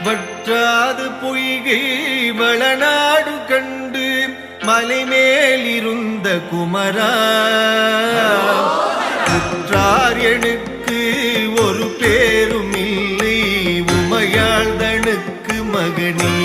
வற்றாது பொய்கை வளநாடு கண்டு மலை மேலிருந்த குமரா உற்றார் எனக்கு ஒரு பேரும் இல்லை உமையாள்தனுக்கு மகனே.